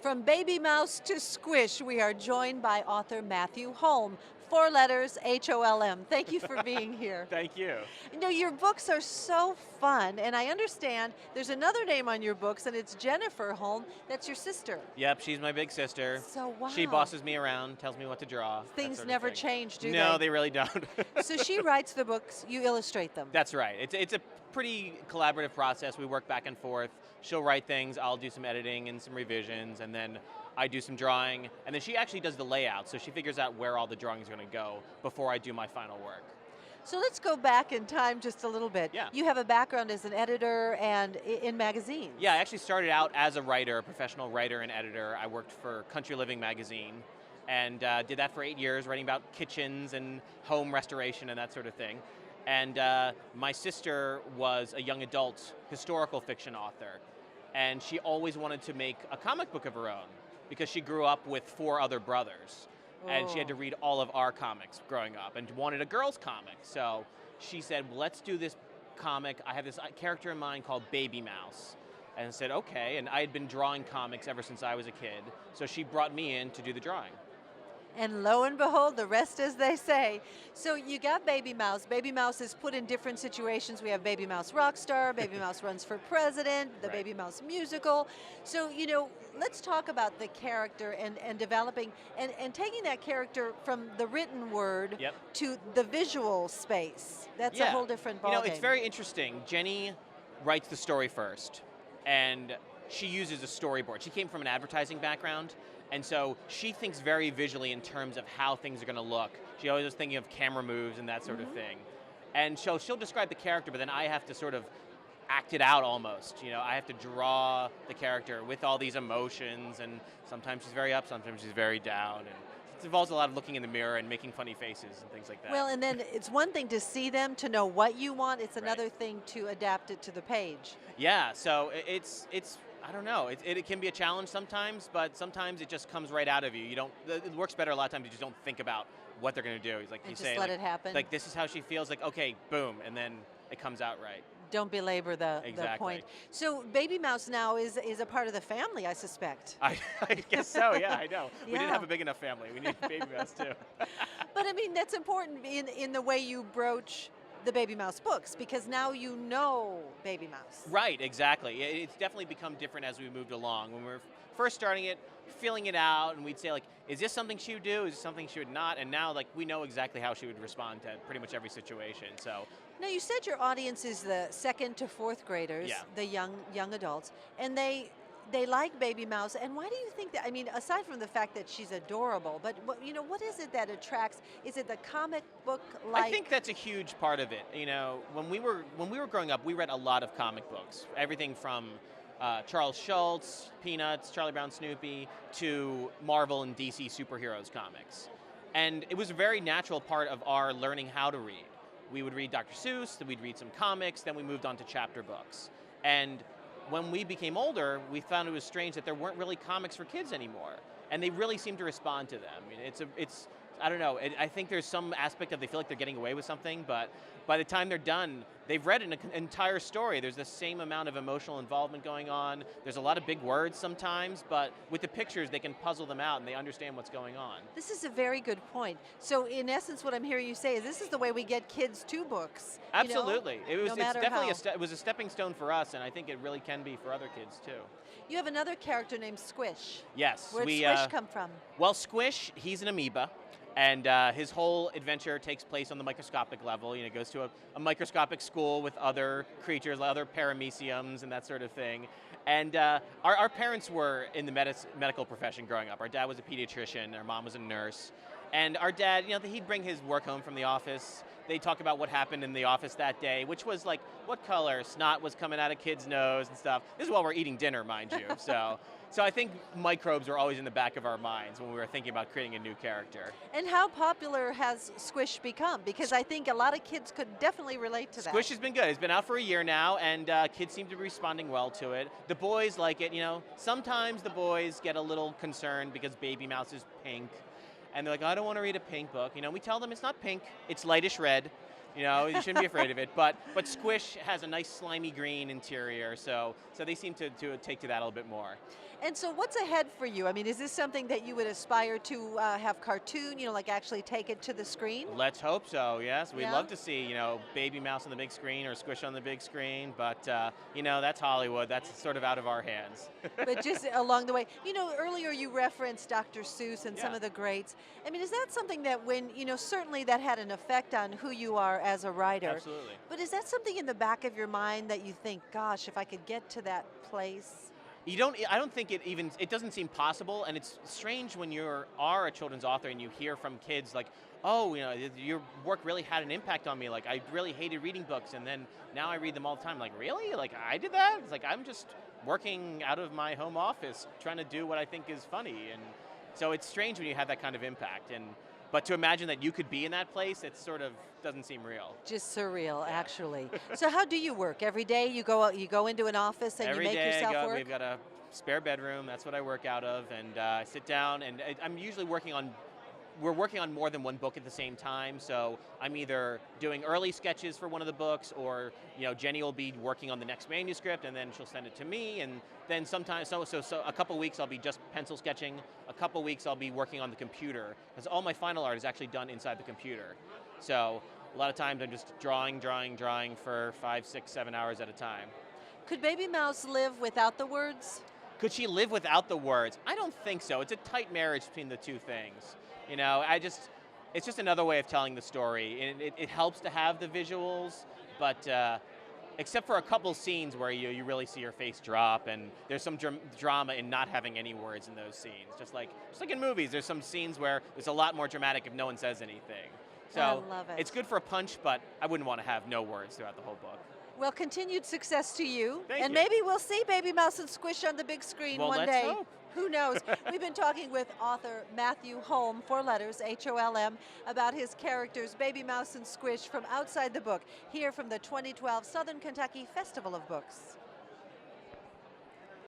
From Baby Mouse to Squish, we are joined by author Matthew Holm. 4 letters, Holm. Thank you for being here. Thank you. You know, your books are so fun, and I understand there's another name on your books, and it's Jennifer Holm. That's your sister. Yep, she's my big sister. So, wow. She bosses me around, tells me what to draw. that Things sort of never thing. change, do No, they? they really don't. So she writes the books, you illustrate them. That's right. It's a pretty collaborative process. We work back and forth. She'll write things, I'll do some editing and some revisions, and then I do some drawing, and then she actually does the layout, so she figures out where all the drawing is going to go before I do my final work. So let's go back in time just a little bit. Yeah. You have a background as an editor and in magazines. Yeah, I actually started out as a writer, a professional writer and editor. I worked for Country Living magazine and did that for 8 years, writing about kitchens and home restoration and that sort of thing. And my sister was a young adult historical fiction author, and she always wanted to make a comic book of her own because she grew up with 4 other brothers. And she had to read all of our comics growing up and wanted a girl's comic. So she said, well, let's do this comic. I have this character in mind called Baby Mouse. And I said, okay. And I had been drawing comics ever since I was a kid. So she brought me in to do the drawing. And lo and behold, the rest as they say. So you got Baby Mouse. Baby Mouse is put in different situations. We have Baby Mouse Rockstar, Baby Mouse Runs for President, the Right. Baby Mouse musical. So, you know, let's talk about the character and developing and taking that character from the written word Yep. to the visual space. That's a Yeah. whole different ballgame. You know, it's very interesting. Jenny writes the story first, and she uses a storyboard. She came from an advertising background, and so she thinks very visually in terms of how things are going to look. She always is thinking of camera moves and that sort of thing. And so she'll describe the character, but then I have to sort of act it out almost. You know, I have to draw the character with all these emotions, and sometimes she's very up, sometimes she's very down, and it involves a lot of looking in the mirror and making funny faces and things like that. Well, and then it's one thing to see them, to know what you want. It's another Right. thing to adapt it to the page. Yeah, so it's I don't know. It can be a challenge sometimes, but sometimes it just comes right out of you. You don't. It works better a lot of times. You just don't think about what they're going to do. It's like And you just say, let like, it happen. Like this is how she feels. Like okay, boom, and then it comes out right. Don't belabor the Exactly. point. So Baby Mouse now is a part of the family, I suspect. I guess so. Yeah, I know. We didn't Yeah. have a big enough family. We need a baby mouse too. But I mean, that's important in the way you broach the Baby Mouse books, because now you know Baby Mouse. Right, exactly. It's definitely become different as we moved along. When we were first starting it, feeling it out, and we'd say like, is this something she would do? Is this something she would not? And now like we know exactly how she would respond to pretty much every situation. So Now, you said your audience is the 2nd to 4th graders, Yeah. the young adults, and they like Baby Mouse. And why do you think that? I mean, aside from the fact that she's adorable, but what is it that attracts? Is it the comic book like? I think that's a huge part of it. You know, when we were growing up, we read a lot of comic books. Everything from Charles Schultz, Peanuts, Charlie Brown, Snoopy, to Marvel and DC superheroes comics. And it was a very natural part of our learning how to read. We would read Dr. Seuss, then we'd read some comics, then we moved on to chapter books. And when we became older, we found it was strange that there weren't really comics for kids anymore. And they really seem to respond to them. I mean, it's I don't know. I think there's some aspect of they feel like they're getting away with something, but by the time they're done, they've read an entire story. There's the same amount of emotional involvement going on. There's a lot of big words sometimes, but with the pictures, they can puzzle them out and they understand what's going on. This is a very good point. So, in essence, what I'm hearing you say is this is the way we get kids to books. you know, Absolutely. no It's matter definitely how. it was a stepping stone for us, and I think it really can be for other kids too. You have another character named Squish. Yes. Where'd we, Squish come from? Well, Squish, he's an amoeba, and his whole adventure takes place on the microscopic level. You know, goes to a microscopic school with other creatures, other parameciums, and that sort of thing. And our parents were in the medical profession growing up. Our dad was a pediatrician, our mom was a nurse. And our dad, you know, he'd bring his work home from the office. They'd talk about what happened in the office that day, which was like what color snot was coming out of kids' nose and stuff. This is while we're eating dinner, mind you. So I think microbes were always in the back of our minds when we were thinking about creating a new character. And how popular has Squish become? Because I think a lot of kids could definitely relate to that. Squish has been good. It's been out for a year now, and kids seem to be responding well to it. The boys like it. You know, sometimes the boys get a little concerned because Baby Mouse is pink, and they're like, I don't want to read a pink book. You know, we tell them it's not pink, it's lightish red. You know, you shouldn't be afraid of it. But Squish has a nice slimy green interior, so they seem to take to that a little bit more. And so what's ahead for you? I mean, is this something that you would aspire to have cartoon, like actually take it to the screen? Let's hope so. Yes, we'd Yeah? love to see Baby Mouse on the big screen or Squish on the big screen. But that's Hollywood. That's sort of out of our hands. But just along the way, earlier you referenced Dr. Seuss and some Yeah. of the greats. I mean, is that something that certainly that had an effect on who you are as a writer? Absolutely. But is that something in the back of your mind that you think, gosh, if I could get to that place? I don't think it doesn't seem possible, and it's strange when you are a children's author and you hear from kids like, oh, your work really had an impact on me. Like, I really hated reading books, and then now I read them all the time. Like, really? Like, I did that? It's like, I'm just working out of my home office trying to do what I think is funny. And so it's strange when you have that kind of impact. But to imagine that you could be in that place, it sort of doesn't seem real. Just surreal, actually. So how do you work? Every day you go into an office and Every you make day yourself I go, work? we've got a spare bedroom. That's what I work out of, and I sit down, and I'm usually we're working on more than one book at the same time, so I'm either doing early sketches for one of the books, or Jenny will be working on the next manuscript, and then she'll send it to me, and then sometimes, so a couple weeks I'll be just pencil sketching, a couple weeks I'll be working on the computer, because all my final art is actually done inside the computer. So a lot of times I'm just drawing for 5, 6, 7 hours at a time. Could Baby Mouse live without the words? Could she live without the words? I don't think so. It's a tight marriage between the two things. It's just another way of telling the story. And it helps to have the visuals, but except for a couple scenes where you really see her face drop, and there's some drama in not having any words in those scenes. Just like in movies, there's some scenes where it's a lot more dramatic if no one says anything. So I love it. It's good for a punch, but I wouldn't want to have no words throughout the whole book. Well, continued success to you. Thank and you. maybe we'll see Baby Mouse and Squish on the big screen Well, one let's day. hope. Who knows? We've been talking with author Matthew Holm, 4 letters, Holm, about his characters, Baby Mouse and Squish, from outside the book, here from the 2012 Southern Kentucky Festival of Books.